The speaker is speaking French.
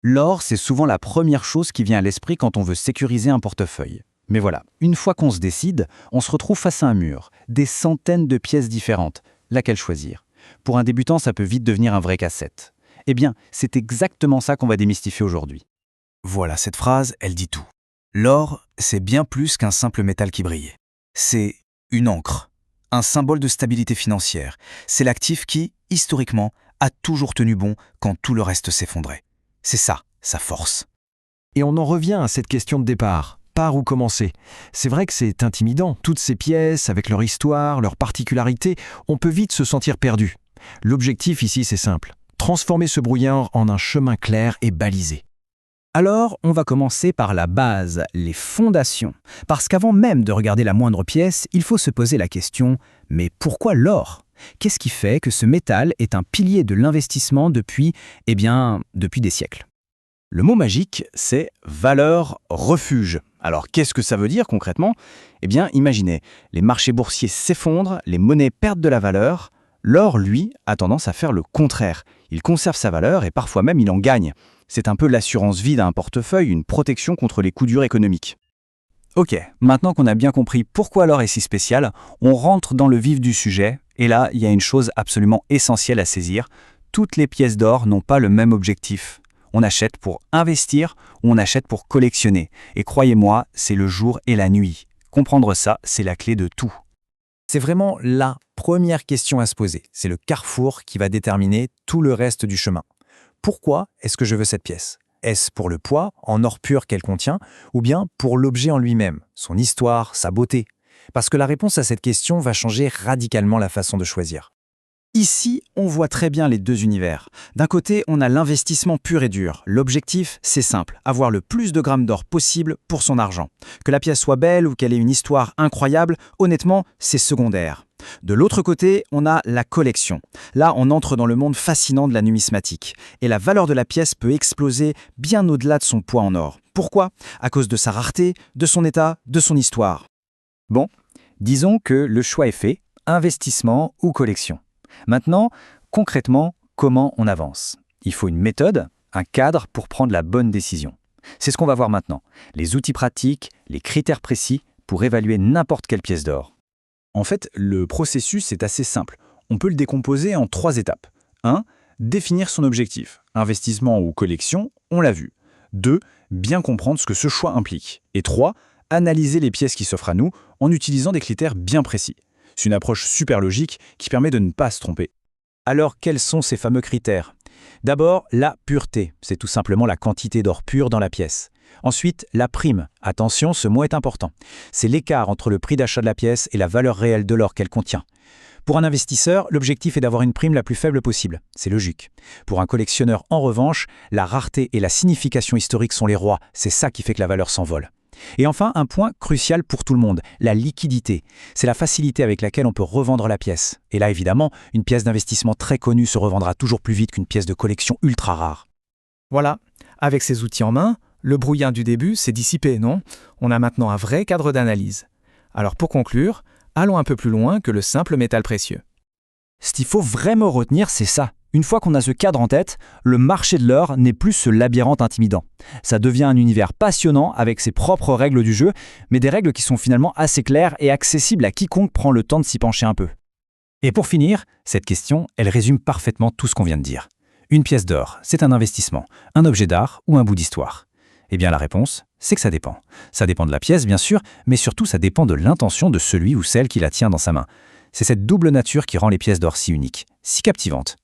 L'or, c'est souvent la première chose qui vient à l'esprit quand on veut sécuriser un portefeuille. Mais voilà, une fois qu'on se décide, on se retrouve face à un mur, des centaines de pièces différentes. Laquelle choisir? Pour un débutant, ça peut vite devenir un vrai casse-tête. Eh bien, c'est exactement ça qu'on va démystifier aujourd'hui. Voilà, cette phrase, elle dit tout. L'or, c'est bien plus qu'un simple métal qui brille. C'est une encre, un symbole de stabilité financière. C'est l'actif qui, historiquement, a toujours tenu bon quand tout le reste s'effondrait. C'est ça, sa force. Et on en revient à cette question de départ. Par où commencer? C'est vrai que c'est intimidant. Toutes ces pièces, avec leur histoire, leurs particularités, on peut vite se sentir perdu. L'objectif ici, c'est simple. Transformer ce brouillard en un chemin clair et balisé. Alors, on va commencer par la base, les fondations. Parce qu'avant même de regarder la moindre pièce, il faut se poser la question « mais pourquoi l'or ?» Qu'est-ce qui fait que ce métal est un pilier de l'investissement depuis des siècles? Le mot magique, c'est valeur refuge. Alors, qu'est-ce que ça veut dire concrètement? Eh bien, imaginez, les marchés boursiers s'effondrent, les monnaies perdent de la valeur. L'or, lui, a tendance à faire le contraire. Il conserve sa valeur et parfois même il en gagne. C'est un peu l'assurance vie d'un portefeuille, une protection contre les coups durs économiques. Ok, maintenant qu'on a bien compris pourquoi l'or est si spécial, on rentre dans le vif du sujet. Et là, il y a une chose absolument essentielle à saisir. Toutes les pièces d'or n'ont pas le même objectif. On achète pour investir ou on achète pour collectionner. Et croyez-moi, c'est le jour et la nuit. Comprendre ça, c'est la clé de tout. C'est vraiment la première question à se poser. C'est le carrefour qui va déterminer tout le reste du chemin. Pourquoi est-ce que je veux cette pièce? Est-ce pour le poids, en or pur qu'elle contient, ou bien pour l'objet en lui-même, son histoire, sa beauté? Parce que la réponse à cette question va changer radicalement la façon de choisir. Ici, on voit très bien les deux univers. D'un côté, on a l'investissement pur et dur. L'objectif, c'est simple, avoir le plus de grammes d'or possible pour son argent. Que la pièce soit belle ou qu'elle ait une histoire incroyable, honnêtement, c'est secondaire. De l'autre côté, on a la collection. Là, on entre dans le monde fascinant de la numismatique. Et la valeur de la pièce peut exploser bien au-delà de son poids en or. Pourquoi? À cause de sa rareté, de son état, de son histoire. Bon, disons que le choix est fait, investissement ou collection. Maintenant, concrètement, comment on avance? Il faut une méthode, un cadre pour prendre la bonne décision. C'est ce qu'on va voir maintenant. Les outils pratiques, les critères précis pour évaluer n'importe quelle pièce d'or. En fait, le processus est assez simple. On peut le décomposer en 3 étapes. 1. Définir son objectif. Investissement ou collection, on l'a vu. 2. Bien comprendre ce que ce choix implique. Et 3. Analyser les pièces qui s'offrent à nous en utilisant des critères bien précis. C'est une approche super logique qui permet de ne pas se tromper. Alors, quels sont ces fameux critères? D'abord, la pureté. C'est tout simplement la quantité d'or pur dans la pièce. Ensuite, la prime. Attention, ce mot est important. C'est l'écart entre le prix d'achat de la pièce et la valeur réelle de l'or qu'elle contient. Pour un investisseur, l'objectif est d'avoir une prime la plus faible possible. C'est logique. Pour un collectionneur, en revanche, la rareté et la signification historique sont les rois. C'est ça qui fait que la valeur s'envole. Et enfin, un point crucial pour tout le monde, la liquidité. C'est la facilité avec laquelle on peut revendre la pièce. Et là, évidemment, une pièce d'investissement très connue se revendra toujours plus vite qu'une pièce de collection ultra rare. Voilà, avec ces outils en main, le brouillard du début s'est dissipé, non? On a maintenant un vrai cadre d'analyse. Alors pour conclure, allons un peu plus loin que le simple métal précieux. Ce qu'il faut vraiment retenir, c'est ça. Une fois qu'on a ce cadre en tête, le marché de l'or n'est plus ce labyrinthe intimidant. Ça devient un univers passionnant avec ses propres règles du jeu, mais des règles qui sont finalement assez claires et accessibles à quiconque prend le temps de s'y pencher un peu. Et pour finir, cette question, elle résume parfaitement tout ce qu'on vient de dire. Une pièce d'or, c'est un investissement, un objet d'art ou un bout d'histoire? Eh bien la réponse, c'est que ça dépend. Ça dépend de la pièce, bien sûr, mais surtout ça dépend de l'intention de celui ou celle qui la tient dans sa main. C'est cette double nature qui rend les pièces d'or si uniques, si captivantes.